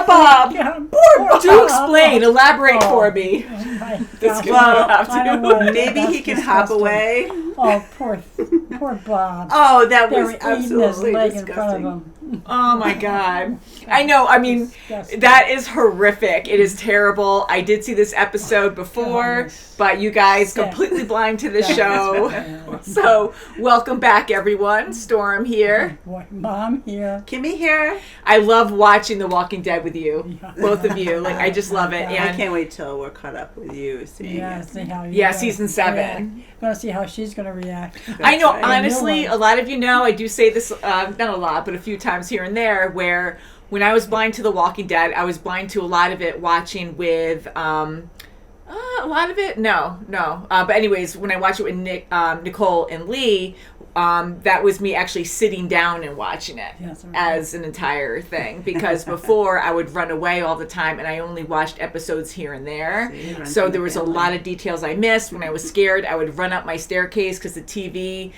about Bob? Poor Do explain. Elaborate for me. Maybe he can hop away. Oh, poor Bob. Oh, that was they were absolutely eating his leg disgusting. in front of him. Oh my God. I know. I mean, Disgusting. that is horrific. It is terrible. I did see this episode before, but you guys completely blind to the show. So, welcome back, everyone. Storm here. Mom here. Kimmy here. I love watching The Walking Dead with you, both of you. Like, I just love it. I And can't wait till we're caught up with you. See how you yeah, season 7. Gonna see how she's gonna react. I know, honestly, a lot of you know, I do say this, not a lot, but a few times here and there, where when I was blind to The Walking Dead, I was blind to a lot of it watching with, a lot of it? No. But anyways, when I watched it with Nicole and Lee, that was me actually sitting down and watching it as an entire thing. Because before, I would run away all the time, and I only watched episodes here and there. So there was a lot of details I missed. When I was scared, I would run up my staircase because the TV...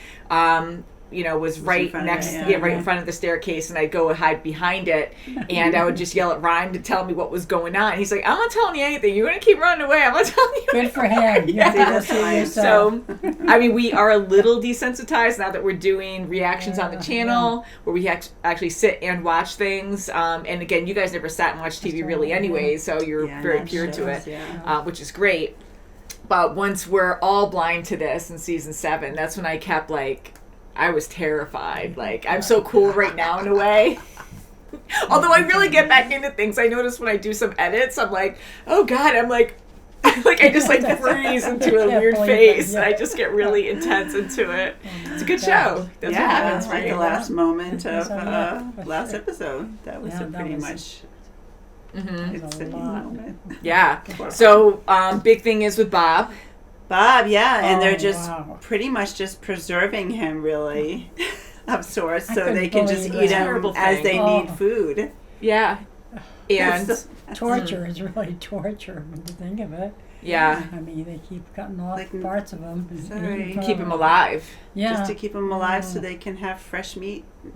was right next, right in front of the staircase, and I'd go and hide behind it, and I would just yell at Ryan to tell me what was going on. He's like, I'm not telling you anything. You're going to keep running away. I'm not telling you anything. Good for him. Yeah. So, I mean, we are a little desensitized now that we're doing reactions on the channel, where we actually sit and watch things. And again, you guys never sat and watched TV really anyway, so you're very pure to it, which is great. But once we're all blind to this in season 7, that's when I kept I was terrified. I'm so cool right now in a way. Although I really get back into things. I notice when I do some edits, I'm like, oh God, I'm I just freeze into a weird phase, and I just get really intense into it. It's a good show. That's what happens, right? The last moment of last episode. That was pretty much. It's a moment. Yeah. So big thing is with Bob. And they're just pretty much just preserving him, really, of sorts, so they can just eat him as they need food. Yeah. And torture is really torture when you think of it. Yeah. I mean, they keep cutting off parts of him. Keep him alive. Yeah. Just to keep him alive so they can have fresh meat a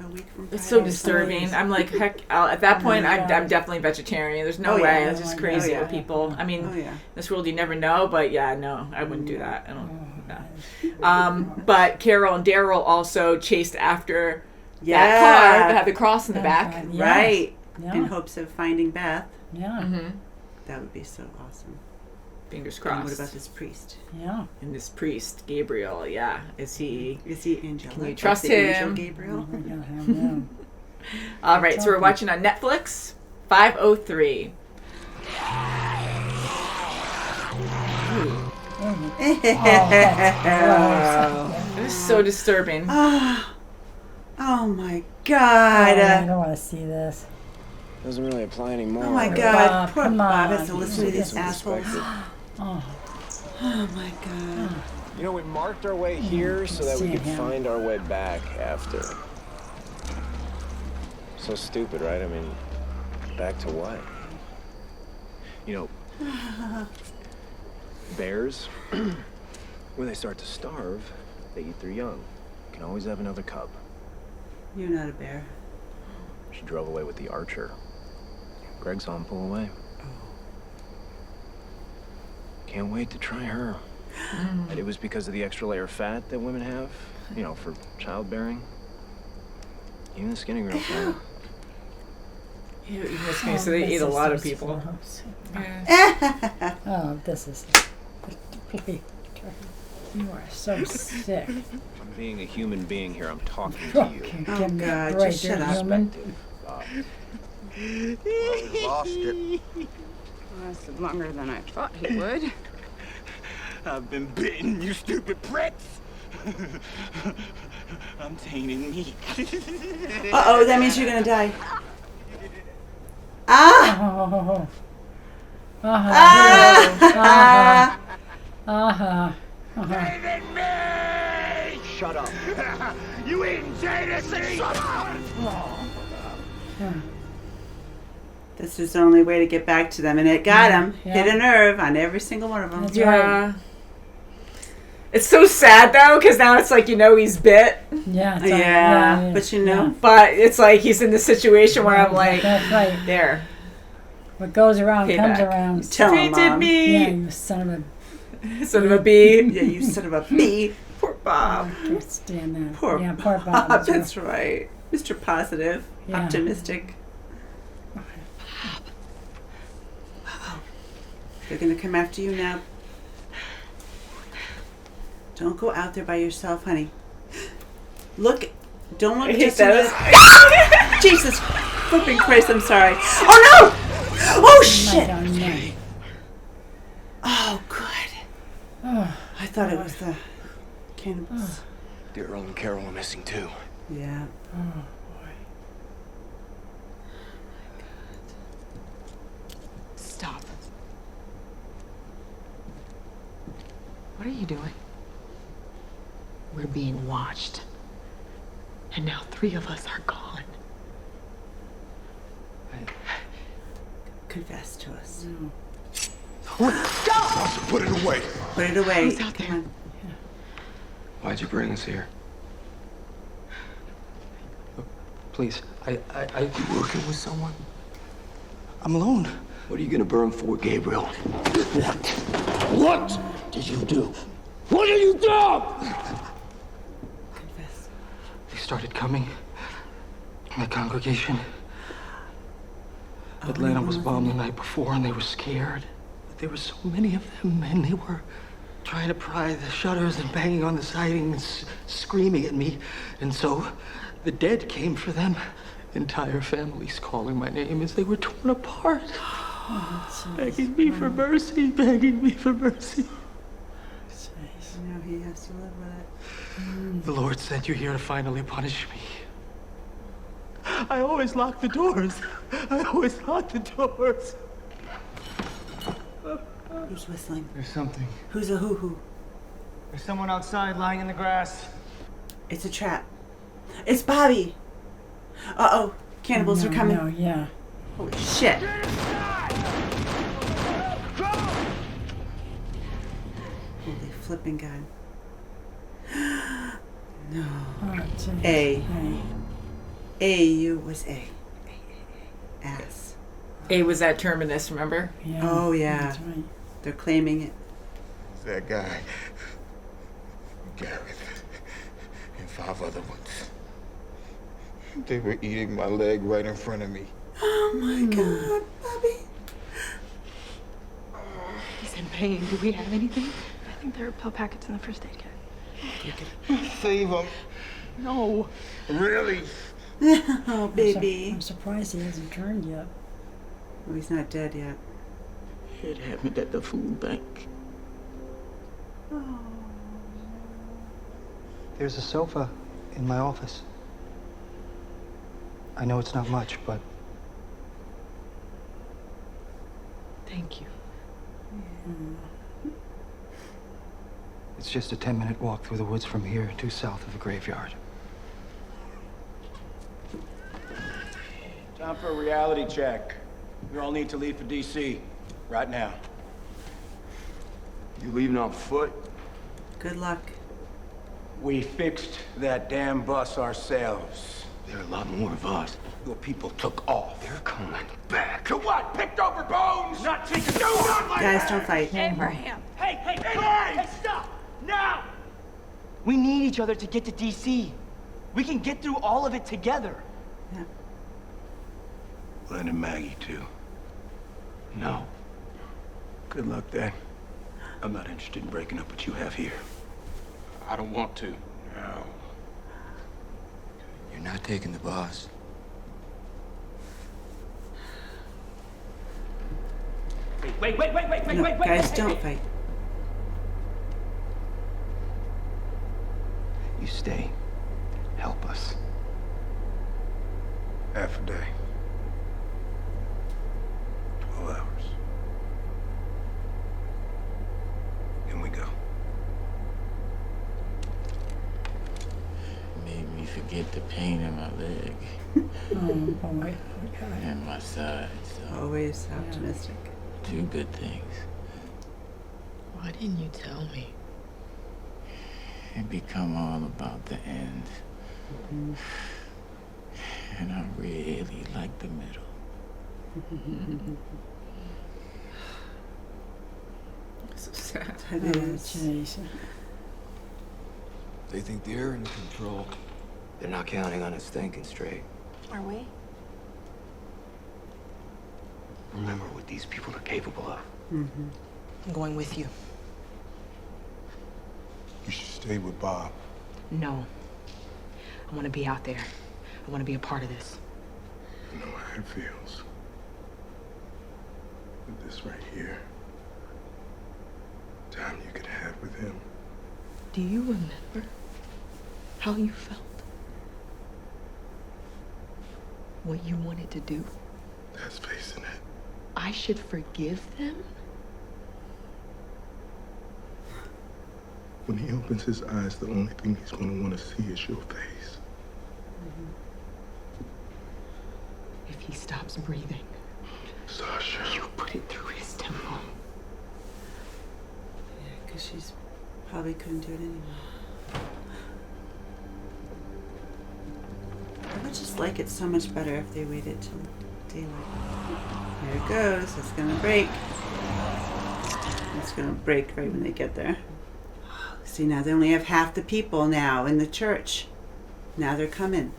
week from Friday. It's so disturbing. I'm like, heck, at that point, I'm definitely vegetarian. There's no way. It's just crazy with people. I mean, in this world, you never know, but no, I wouldn't do that. I don't. But Carol and Daryl also chased after that car that had the cross in the back. Right. In hopes of finding Beth. Yeah. Mm-hmm. That would be so awesome. Fingers crossed. And what about this priest? Yeah. And this priest, Gabriel, Is he angelic? Can you trust him? Gabriel? All right, so we're watching on Netflix, 503. It is so disturbing. Oh my God. I don't want to see this. Doesn't really apply anymore. Oh my God. Poor Bob has to listen to these assholes. Oh my God. You know, we marked our way here so that we could find our way back after. So stupid, right? I mean, back to what? You know, bears, when they start to starve, they eat their young. You can always have another cub. You're not a bear. She drove away with the archer. Greg saw him pull away. Can't wait to try her. And it was because of the extra layer of fat that women have, for childbearing. Even the skinny girls have. Even the skinny, so they eat a lot of people. Oh, this is... You are so sick. I'm being a human being here. I'm talking to you. Oh, God, just shut up. We lost it. Lasted longer than I thought he would. I've been bitten, you stupid pricks. I'm tainting meat. Uh-oh, that means you're gonna die. Ah! David me! Shut up. You eating Jaden? Shut up! This is the only way to get back to them, and it got him. Yeah. Hit a nerve on every single one of them. That's right. It's so sad though, because now it's like he's bit. Yeah. Yeah. But But it's like he's in this situation where I'm like, that's right. There. What goes around Payback. comes around. Tell him, Mom. me. Yeah, you son of a. Son of a bee. Yeah, you son of a bee. Poor Bob. I can't stand that. Poor poor Bob. That's right. Mr. Positive. Yeah. Optimistic. They're going to come after you now. Don't go out there by yourself, honey. Look. Don't look just Jesus flipping Christ, I'm sorry. Oh, no! Oh, shit! Oh, good. I thought it was the cannibals. Daryl and Carol are missing too. Yeah. Oh, boy. Stop. What are you doing? We're being watched. And now 3 of us are gone. Confess to us. No. Stop! Put it away. Put it away. Who's out there? Come on. Why'd you bring us here? Please, You working with someone? I'm alone. What are you gonna burn for, Gabriel? What did you do? What did you do? Confess. they started coming. My congregation. Atlanta was bombed the night before, and they were scared. But there were so many of them, and they were trying to pry the shutters and banging on the siding and screaming at me. And so the dead came for them. Entire families calling my name as they were torn apart. Begging me for mercy, begging me for mercy. Now he has to live with it. The Lord sent you here to finally punish me. I always lock the doors. I always lock the doors. Who's whistling? There's something. Who's a hoo-hoo? There's someone outside lying in the grass. It's a trap. It's Bobby. Uh-oh. Cannibals are coming. No, yeah. Holy shit. Holy flipping God. No. Oh, geez. A. Hey. A-U was A. Ass. A was at Terminus, remember? Yeah. Oh, yeah. That's right. They're claiming it. That guy, Gareth, and 5 other ones. They were eating my leg right in front of me. Oh my God, Bobby. He's in pain. Do we have anything? I think there are pill packets in the first aid kit. Save him. No. Really? Oh, baby. I'm surprised he hasn't turned yet. Oh, he's not dead yet. It happened at the food bank. There's a sofa in my office. I know it's not much, but Thank you. it's just a 10-minute walk through the woods from here, due south of the graveyard. Time for a reality check. We all need to leave for DC. Right now. You leaving on foot? Good luck. We fixed that damn bus ourselves. There are a lot more of us. Your people took off. They're coming back. To what? Picked over bones? Not taking do not like Guys, that. don't fight. Abraham. Hey, hey, hey, hey, stop! Now! We need each other to get to DC. We can get through all of it together. Yeah. Glenn and Maggie, too. No. Good luck, Dad. I'm not interested in breaking up what you have here. I don't want to. No. You're not taking the boss. Wait, No, guys, don't fight. You stay. Help us. Half a day. 12 hours. In we go. Made me forget the pain in my leg Oh, boy. Okay. and my side. So Always optimistic. 2 good things. Why didn't you tell me? it become all about the end. And I really like the middle. So sad. It is. Jeez. They think they're in control. They're not counting on us thinking straight. Are we? Remember what these people are capable of. Mm-hmm. I'm going with you. You should stay with Bob. No. I want to be out there. I want to be a part of this. I know how it feels. With this right here. Time you could have with him. Do you remember how you felt? What you wanted to do? That's facing it. I should forgive them? When he opens his eyes, the only thing he's going to want to see is your face. If he stops breathing, Sasha. you put it through his temple. Yeah, because she's probably couldn't do it anymore. I would just like it so much better if they waited till daylight. There it goes. It's gonna break. It's gonna break right when they get there. See, now they only have half the people now in the church. Now they're coming.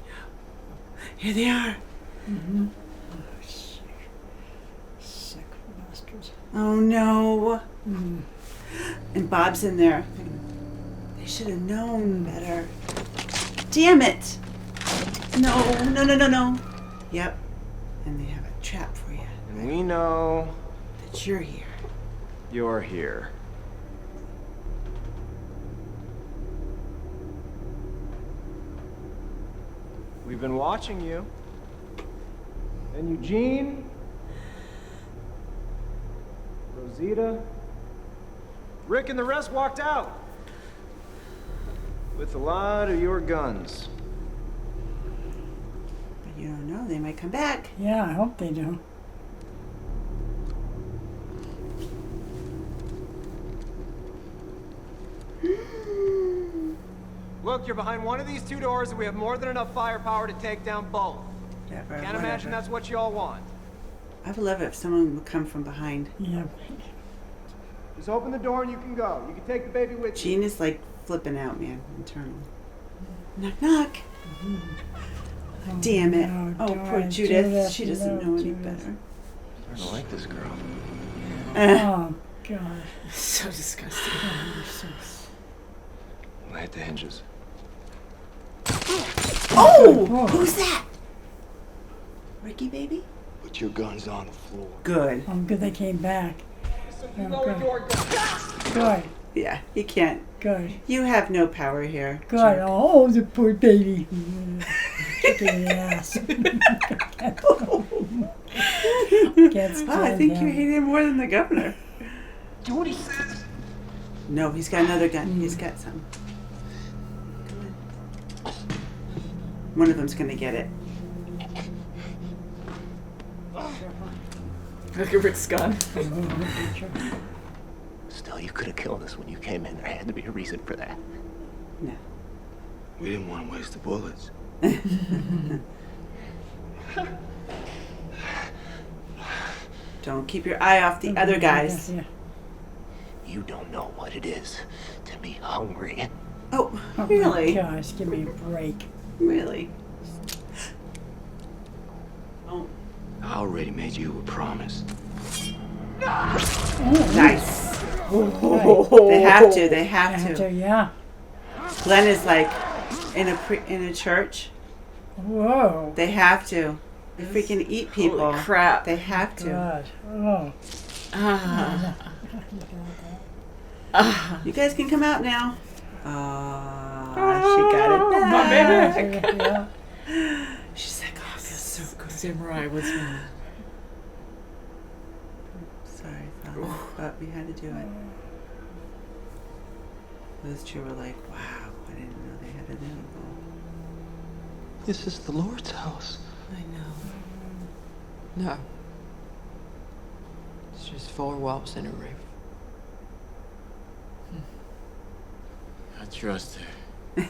Here they are. Mm-hmm. Oh, sick bastards. Oh no. Mm. And Bob's in there. They should have known better. Damn it. No. Yep. And they have a trap for you. And we know That you're here. you're here. We've been watching you. And Eugene, Rosita, Rick and the rest walked out. With a lot of your guns. But you don't know. They might come back. Yeah, I hope they do. Look, you're behind one of these two doors, and we have more than enough firepower to take down both. Whatever, Can't imagine that's what you all want. I would love it if someone would come from behind. Yeah. Just open the door and you can go. You can take the baby with you. Gene is like flipping out, man, internally. Knock, knock. Oh, damn it. No, Oh, poor don't, Judith. She doesn't know any Judith. better. I don't like this girl. Oh, God. So disgusting. Light the hinges. Oh! Who's that? Ricky, baby? Put your guns on the floor. Good. Oh, good they came back. You Oh, lower good. your gun. Good. Yeah, you can't. Good. You have no power here. Good. jerk. Oh, the poor baby. Kicking the ass. Gets Oh, I think you hate him more than the governor. Do what he says. No, he's got another gun. He's got some. Come on. One of them's gonna get it. Look at Rick's gun. Still, you could have killed us when you came in. There had to be a reason for that. No. We didn't want to waste the bullets. Don't keep your eye off the other guys. Yeah. You don't know what it is to be hungry. Oh, Oh, really? my gosh, give me a break. Really? Oh, I already made you a promise. nice. Oh, They have to. They have to. yeah. Glenn is like in a church. Whoa. They have to. They freaking eat people. Holy crap. They have to. God. Oh. You guys can come out now. She got it. My baby. Yeah. She's like, oh, it feels so good. Samurai was wrong. Sorry, Father, but we had to do it. Those two were like, wow, I didn't know they had it available. This is the Lord's house. I know. No. It's just 4 walls and a roof. I I trust her. I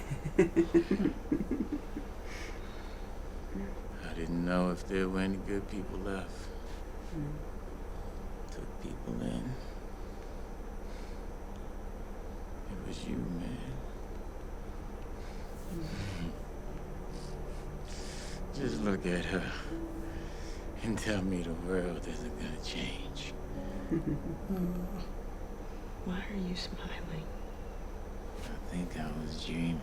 didn't know if there were any good people left. Took people in. It was you, man. Just look at her and tell me the world isn't gonna change. Why are you smiling? I think I was dreaming.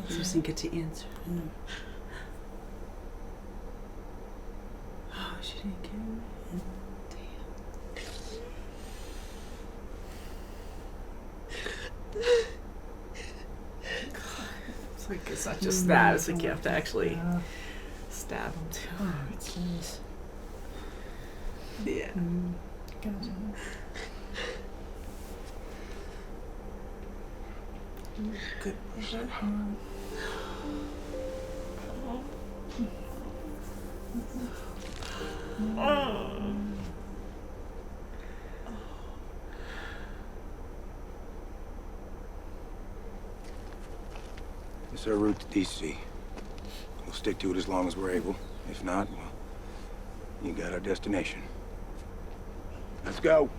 She doesn't get to answer. Oh, she didn't get me. It's like it's not just that. It's like you have to actually stab him too. Oh, jeez. Yeah. Good. It's our route to DC. We'll stick to it as long as we're able. If not, well, you got our destination. Let's go.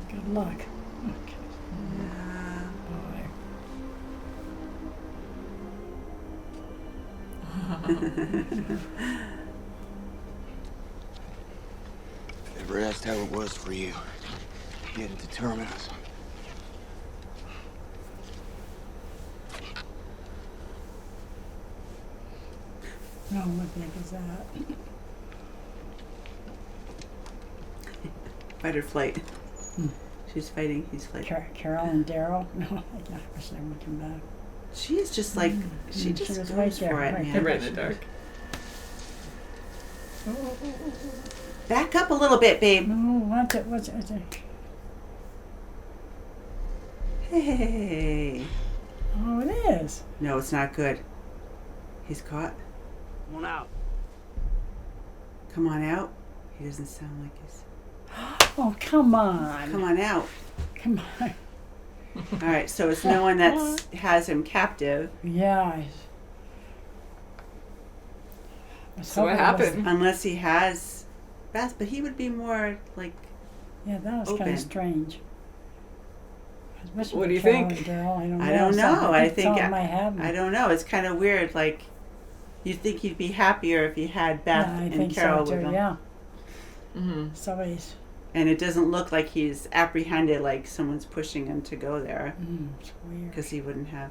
Good luck. Okay. Never asked how it was for you. Getting to Terminus. No, what big is that? Fight or flight. She's fighting, he's fighting. Carol and Daryl? No, I wish they would come back. She is just like, she just was goes right there, for it, right man. They're right in the dark. Back up a little bit, babe. No, what's it? Hey. Oh, it is. No, it's not good. He's caught. Come on out. Come on out. He doesn't sound like he's... Oh, come on. Come on out. Come on. All right, so it's no one that has him captive. Yeah. So what happened? Unless he has Beth, but he would be more like Yeah, that was open. kind of strange. What do you think? I don't know. I think might have I don't know. It's kind of weird. Like, you'd think he'd be happier if he had Beth Yeah, I and think Carol so too, with him. yeah. Mm-hmm. Somebody's. And it doesn't look like he's apprehended, like someone's pushing him to go there, It's weird. because he wouldn't have.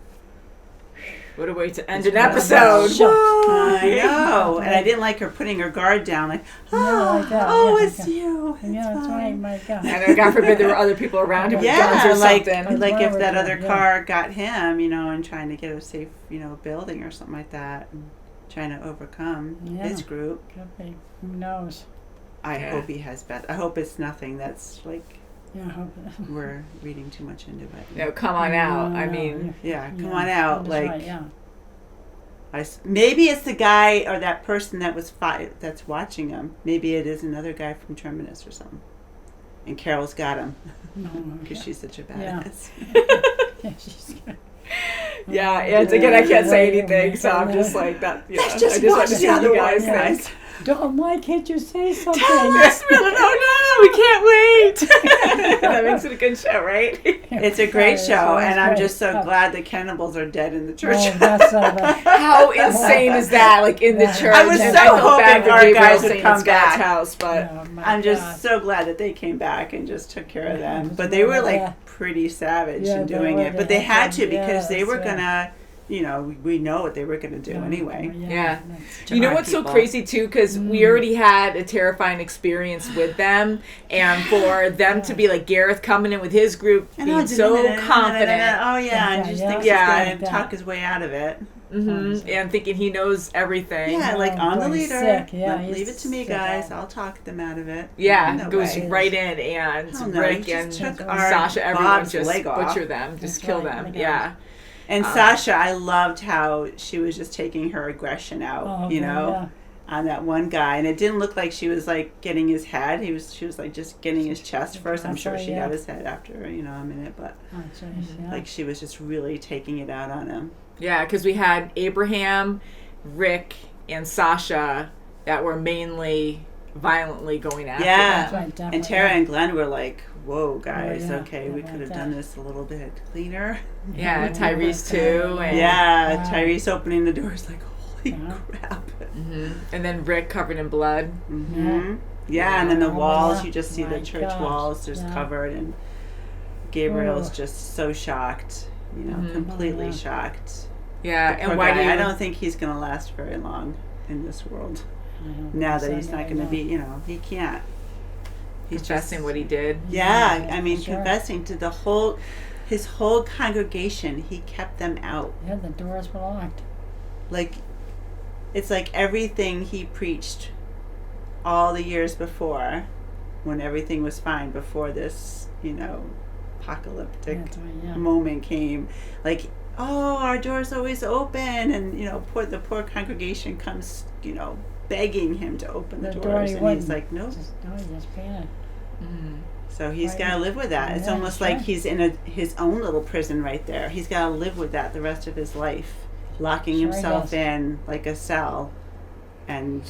What a way to end an episode. I know. And I didn't like her putting her guard down, like, like that. oh, Yeah, it's like you. It's Yeah, that's right. fine. My God. And God forbid there were other people around him with guns or like something. like if that Yeah, other yeah. car got him, and trying to get a safe, building or something like that, and trying to overcome his group. Could be. Who knows? I hope he has Beth. I hope it's nothing that's like Yeah, I hope it. we're reading too much into it. No, come on out. I No, mean, Yeah, come yeah, on out. that's Like, right, yeah. Maybe it's the guy or that person that was that's watching him. Maybe it is another guy from Terminus or something. And Carol's got him because she's such a badass. Yeah, she's good. yeah, and again, I can't say anything, so I'm just like that. Yeah, Let's just I just watch want to the see other you guys one, think. guys. Why can't you say something? Tell us, oh no, we can't wait. That makes it a good show, right? It's a great It's show, always and I'm great. just so glad the cannibals are dead in the church. Oh, that's How insane is that? Like in the church. I was and so I feel hoping bad for our Gabriel guys would saying come it's God's back. house, but I'm just so glad that they came back and just took care of them. But they were like pretty savage in doing it. But they had to because they were gonna, we know what they were gonna do anyway. Yeah. You know what's so crazy too? Because we already had a terrifying experience with them, and for them to be like Gareth coming in with his group, being so confident. Oh yeah, and just thinks he's gonna talk his way out of it. Mm-hmm. And thinking he knows everything. Yeah, like I'm the leader. Sick. Yeah, leave it to me, guys. I'll talk them out of it. Yeah, No goes way. right in, and Hell no, Rick he and just took our Sasha, everyone Bob's just leg off. butcher them, just That's kill right, them. my Yeah. And Sasha, I loved how she was just taking her aggression out, Oh, you know? yeah. on that one guy, and it didn't look like she was like getting his head. She was like just getting his chest first. I'm sure she got his head after a minute, but like she was just really taking it out on him. Yeah, because we had Abraham, Rick, and Sasha that were mainly violently going after them. And Tara and Glenn were like, whoa, guys, okay, we could have done this a little bit cleaner. Yeah, Tyrese too. And Tyrese opening the doors like, holy crap. And then Rick covered in blood. Yeah, and then the walls, you just see the church walls just covered, and Gabriel's just so shocked, completely shocked. Yeah, and why I don't think he's going to last very long in this world. Now that he's not going to be, he can't. He's confessing what he did. Yeah, I mean, confessing to his whole congregation. He kept them out. Yeah, the doors were locked. Like, it's like everything he preached all the years before, when everything was fine, before this, apocalyptic moment came. Like, oh, our door's always open, and the poor congregation comes, begging him to open the doors, and he's like, nope. Just panic. So he's got to live with that. It's almost like he's in his own little prison right there. He's got to live with that the rest of his life, locking himself in like a cell, and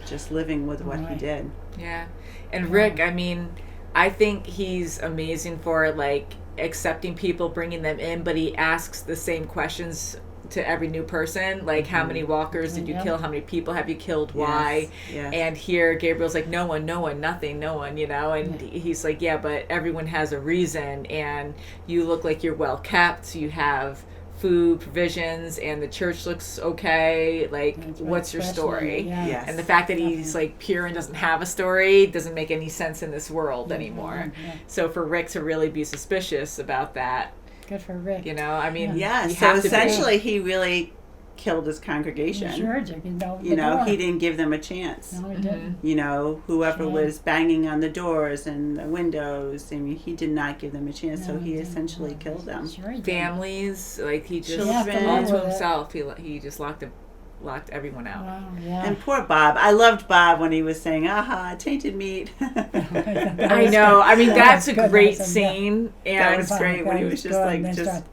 just living with what he did. Yeah, and Rick, I mean, I think he's amazing for like accepting people, bringing them in, but he asks the same questions to every new person, like how many walkers did you kill, how many people have you killed, why? And here Gabriel's like, no one, nothing, no one, and he's like, yeah, but everyone has a reason, and you look like you're well kept, you have food, provisions, and the church looks okay, like what's your story? And the fact that he's like pure and doesn't have a story doesn't make any sense in this world anymore. So for Rick to really be suspicious about that, good for Rick. I mean, so essentially he really killed his congregation. Sure, he didn't give them a chance. No, he didn't. Whoever was banging on the doors and the windows, I mean, he did not give them a chance, so he essentially killed them. Sure Families, like he just Children. all to himself. He just locked everyone out. Wow, And poor Bob. I loved Bob when he was saying, aha, tainted meat. I know. I mean, that's a great scene. And that was great when he was just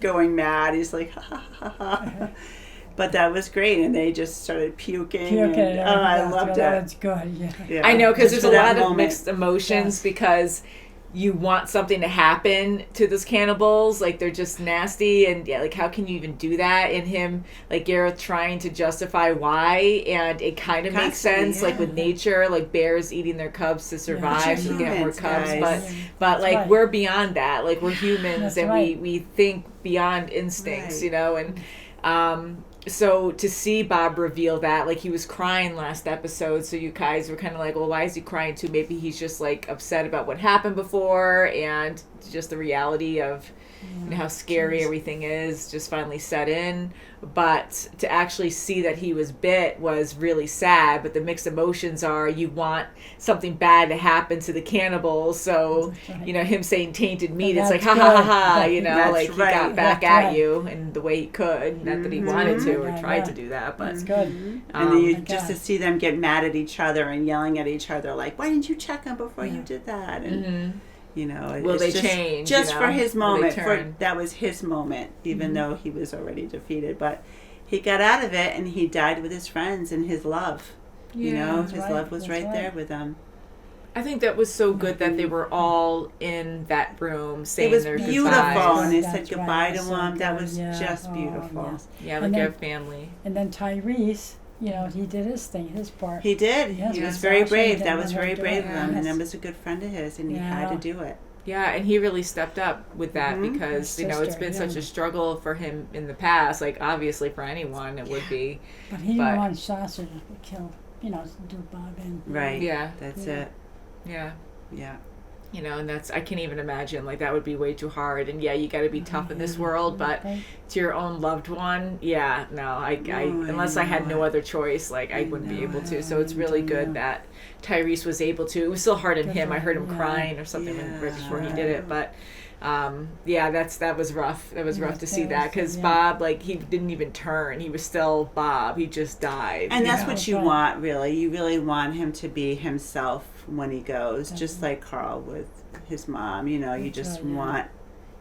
going mad. He's like, ha, ha, ha. But that was great, and they just started puking. I loved it. That's good, I know, because there's a lot of mixed emotions because you want something to happen to those cannibals, like they're just nasty, and like how can you even do that? And him, like Gareth, trying to justify why, and it kind of makes sense, like with nature, like bears eating their cubs to survive, so they get more cubs. But like we're beyond that, like we're humans, and we think beyond instincts, and so to see Bob reveal that, like he was crying last episode, so you guys were kind of like, well, why is he crying too? Maybe he's just like upset about what happened before, and just the reality of how scary everything is just finally set in. But to actually see that he was bit was really sad, but the mixed emotions are you want something bad to happen to the cannibals, so him saying tainted meat, it's like ha ha ha ha, like he got back at you in the way he could, not that he wanted to or tried to do that, but it's good. And then just to see them get mad at each other and yelling at each other like, why didn't you check him before you did that? And will they change? Just for his moment. That was his moment, even though he was already defeated. But he got out of it, and he died with his friends and his love. His love was right there with them. I think that was so good that they were all in that room saying their goodbyes. It was beautiful, and they said goodbye to him. That was just beautiful. Yeah, like their family. And then Tyrese, he did his thing, his part. He did. He was very brave. That was very brave of him, and that was a good friend of his, and he had to do it. Yeah, and he really stepped up with that because, it's been such a struggle for him in the past. Like, obviously for anyone it would be. But he didn't want Sasha to kill, do Bob in. Right. Yeah. That's it. Yeah. Yeah. And that's, I can't even imagine, like that would be way too hard. And you got to be tough in this world, but to your own loved one, unless I had no other choice, like I wouldn't be able to. So it's really good that Tyrese was able to. It was still hard on him. I heard him crying or something right before he did it, but that was rough. That was rough to see that, because Bob, like, he didn't even turn. He was still Bob. He just died. And that's what you want, really. You really want him to be himself when he goes, just like Carl with his mom. You know, you just want,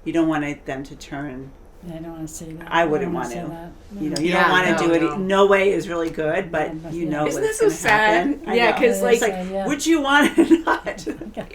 you don't want them to turn. I don't want to see that. I wouldn't want to. You know, you don't want to do it. No way is really good, but you know Isn't what's that so sad? happen. Yeah, because like, would you want it not?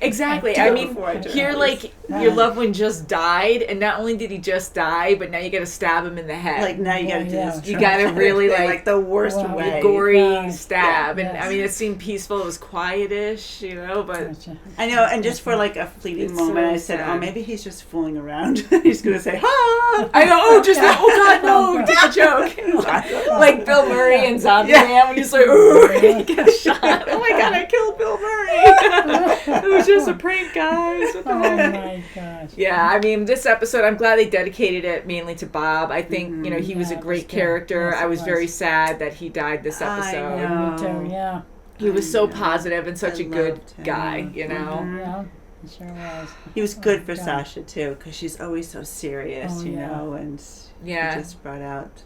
Exactly. I mean, here, like, your loved one just died, and not only did he just die, but now you got to stab him in the head. Like, now you got to do this. You got to really, like the worst way. Gory stab. And, I mean, it seemed peaceful. It was quietish, you know, but... I know, and just for, like, a fleeting moment, I said, oh, maybe he's just fooling around. He's going to say, ha! I know, God, no, take a joke. Like Bill Murray in Zombieland when he's like, ooh, he gets shot. Oh my God, I killed Bill Murray. It was just a prank, guys. What the heck? My gosh. Yeah, I mean, this episode, I'm glad they dedicated it mainly to Bob. I think, you know, he was a great character. Yes, I was very sad that he died this episode. I know. Me too, yeah. He was so positive and such a good guy, you know? Yeah. It sure was. He was good for Sasha too, because she's always so serious, you yeah. know, and he just brought out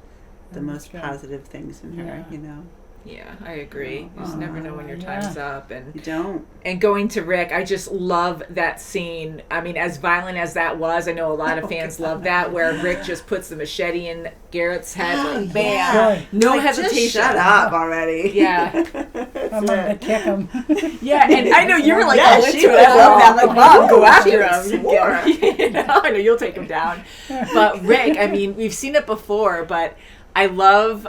the most positive things in her, you know. Yeah, I agree. You just never know when your time's up. And you don't. And going to Rick, I just love that scene. I mean, as violent as that was, I know a lot of fans love that, where Rick just puts the machete in Garrett's head, like, bam. No hesitation. Just shut up already. Yeah. I'm going to kick him. Yeah, and I know you were like, yeah, oh, into it. I love that. Like, Bob, go after him. You know, I know you'll take him down. But Rick, I mean, we've seen it before, but I love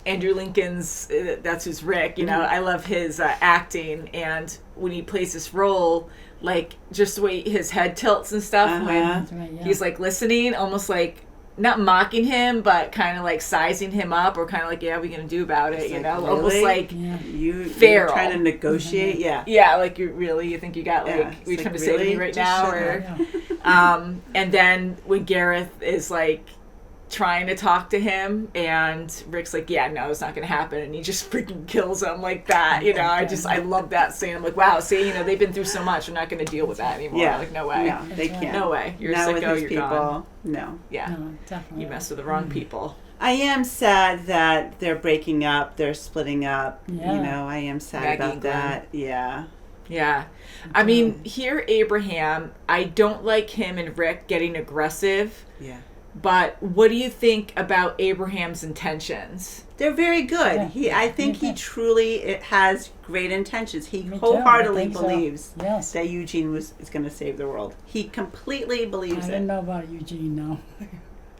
Andrew Lincoln's, that's who's Rick, you know, I love his acting, and when he plays this role, like, just the way his head tilts and stuff, when he's, like, listening, almost like, not mocking him, but kind of, like, sizing him up, or kind of like, yeah, what are we going to do about it, you know, really? Almost like feral. You're trying to negotiate, Yeah, like, you think you got, like, are you trying to say to me right now, or, and then when Gareth is, like, trying to talk to him, and Rick's like, yeah, no, it's not gonna happen, and he just freaking kills him like that, you know. I love that scene. I'm like, wow, see, you know, they've been through so much, we're not gonna deal with that anymore. Like, no way. No, they can't. No way. You're not a with sicko, these you're people. gone. No. Yeah. No, definitely. You mess with the wrong people. I am sad that they're breaking up, they're splitting up. Yeah. You know, I am sad Maggie about and Glenn. that. Yeah. Yeah. I mean, here, Abraham, I don't like him and Rick getting aggressive. Yeah. But what do you think about Abraham's intentions? They're very good. I think he truly has great intentions. He wholeheartedly believes that Eugene is going to save the world. He completely believes it. I don't know about Eugene, no.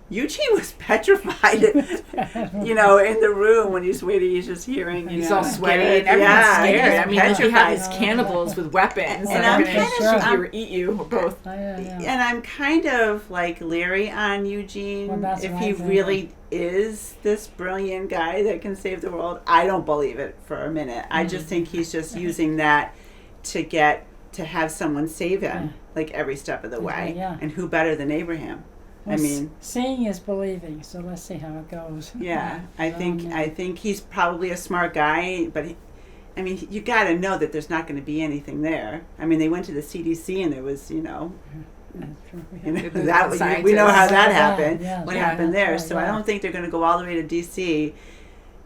Eugene was petrified, you know, in the room when he's waiting. He's just hearing. He's all sweaty and everyone's scared. I mean, you have these cannibals with weapons and that I'm are going to shoot you or eat you both. And I'm kind of like leery on Eugene. If he really is this brilliant guy that can save the world, I don't believe it for a minute. I just think he's just using that to have someone save him, like every step of the way. And who better than Abraham? Well, I mean, seeing is believing, so let's see how it goes. Yeah, I think he's probably a smart guy, but I mean, you got to know that there's not going to be anything there. I mean, they went to the CDC and there was, you know that we know how that happened. What happened there? So I don't think they're going to go all the way to DC.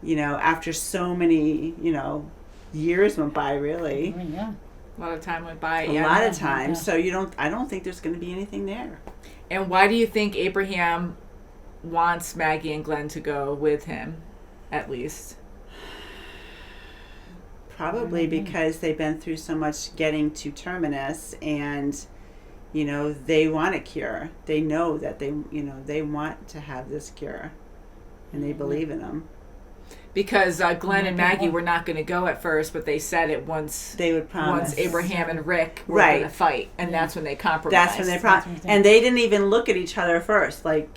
You know, after so many, you know, years went by, really. Yeah. A lot of time went by. A lot of time. So I don't think there's going to be anything there. And why do you think Abraham wants Maggie and Glenn to go with him, at least? Probably because they've been through so much getting to Terminus, and, you know, they want a cure. They know that they want to have this cure, and they believe in them. Because Glenn and Maggie were not going to go at first, but they said it once they would promise. Once Abraham and Rick were going to fight, and that's when they compromised. That's when they promised, and they didn't even look at each other first. Like,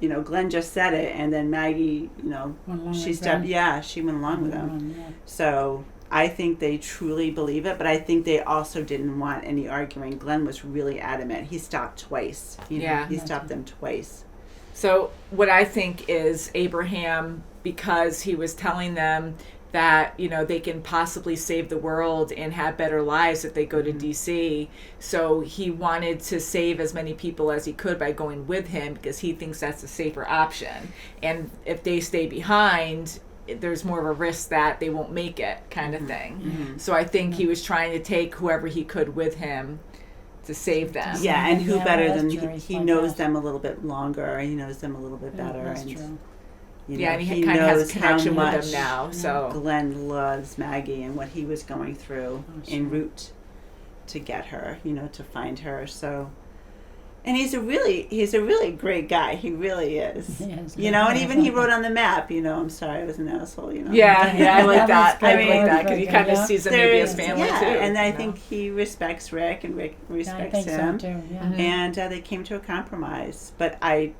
you know, Glenn just said it, and then Maggie, you know, she stepped. Yeah, she went along with them. So I think they truly believe it, but I think they also didn't want any arguing. Glenn was really adamant. He stopped twice. He stopped them twice. So what I think is Abraham, because he was telling them that, you know, they can possibly save the world and have better lives if they go to DC. So he wanted to save as many people as he could by going with him because he thinks that's a safer option. And if they stay behind, there's more of a risk that they won't make it, kind of thing. So I think he was trying to take whoever he could with him to save them. Yeah, and who better than true. he knows them a little bit longer. He knows them a little bit better. That's and true. You Yeah, know, and he kind of has a knows how connection with much them now. So Glenn loves Maggie and what he was going through en route to get her, you know, to find her. So, and he's a really great guy. He really is. You know, and even he wrote on the map, you know, I'm sorry I was an asshole, you know. Yeah, I like that. I mean, like that because he kind of sees them maybe as family too. And I you know? think he respects Rick and Rick respects I think him. so too, yeah. And they came to a compromise, but I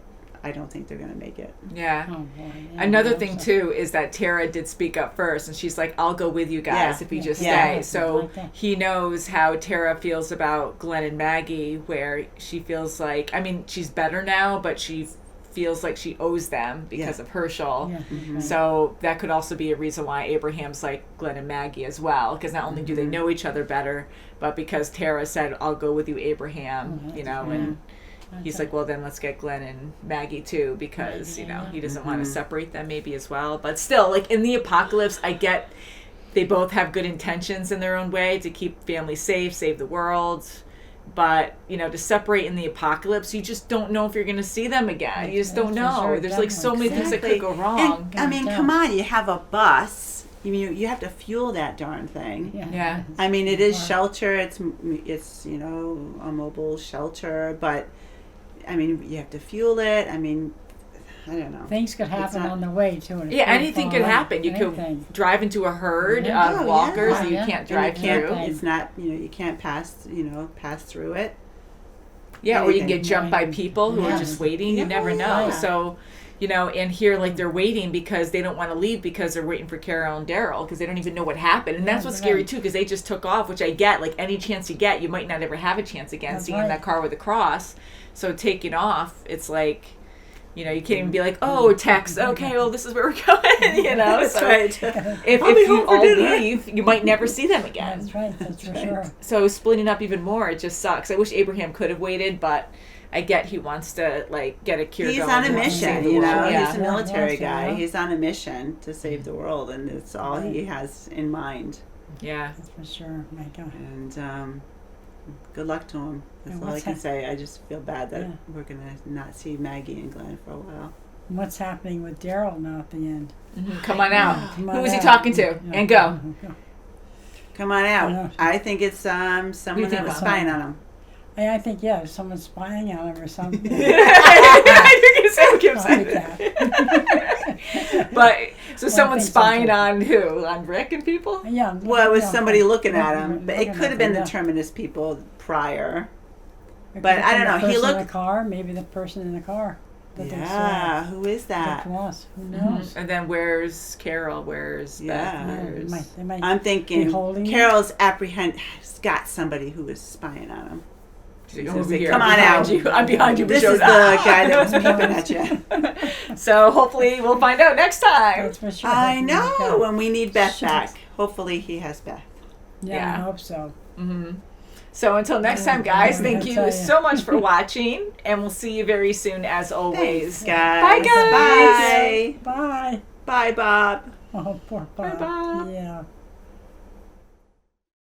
don't think they're going to make it. Yeah. Oh, boy, yeah, Another thing too is that Tara did speak up first, and she's like, "I'll go with you guys if you just stay." So he knows how Tara feels about Glenn and Maggie, where she feels like, I mean, she's better now, but she feels like she owes them because of Herschel. So that could also be a reason why Abraham's like Glenn and Maggie as well, because not only do they know each other better, but because Tara said, "I'll go with you, Abraham," you know, and he's like, well, then let's get Glenn and Maggie too, because, you know, he doesn't want to separate them maybe as well. But still, like in the apocalypse, I get they both have good intentions in their own way to keep families safe, save the world. But, you know, to separate in the apocalypse, you just don't know if you're going to see them again. You just don't know. Sure, There's like so many things that could go wrong. And, I mean, come on, you have a bus. You have to fuel that darn thing. Yeah. I mean, it is shelter. It's you know, a mobile shelter, but I mean, you have to fuel it. I mean, I don't know. Things could happen on the way too. Yeah, anything could happen. You could drive into a herd of walkers that you can't drive through. It's not, you know, you can't pass through it. Yeah, or you can get jumped by people who are just waiting. You never know. So, you know, and here, like, they're waiting because they don't want to leave because they're waiting for Carol and Daryl because they don't even know what happened. And that's what's scary, too, because they just took off, which I get. Like, any chance you get, you might not ever have a chance again seeing that car with a cross. So taking off, it's like, you know, you can't even be like, oh, text, okay, well, this is where we're going, you know? That's so right. If you all leave, you might never see them again. That's right, that's for sure. So splitting up even more, it just sucks. I wish Abraham could have waited, but I get he wants to, like, get a cure going. He's on a mission, you know? Yeah. He's a military guy. He's on a mission to save the world, and it's all he has in mind. Yeah. That's for sure. My God. And good luck to him. That's all I can say. I just feel bad that we're going to not see Maggie and Glenn for a while. What's happening with Daryl now at the end? Come on out. Who is he talking to? And go. Come on out. I think it's someone that was spying on him. I think, someone's spying on him or something. You're going to say Gibson. But, so someone's spying on who? On Rick and people? Yeah. Well, it was somebody looking at him. But it could have been the Terminus people prior. But I don't know. He looked in the car, maybe the person in the car. Yeah, who is that? Who knows? And then where's Carol? Where's Beth? I'm thinking Carol's has got somebody who is spying on him. Come on out. I'm behind you. This is the guy that was peeping at you. So hopefully we'll find out next time. That's for sure. I know. When we need Beth back. Hopefully he has Beth. Yeah, I hope so. So until next time, guys, thank you so much for watching, and we'll see you very soon as always. Thanks, guys. Bye, guys. Bye. Bye. Bye, Bob. Oh, poor Bob. Bye, Bob. Yeah.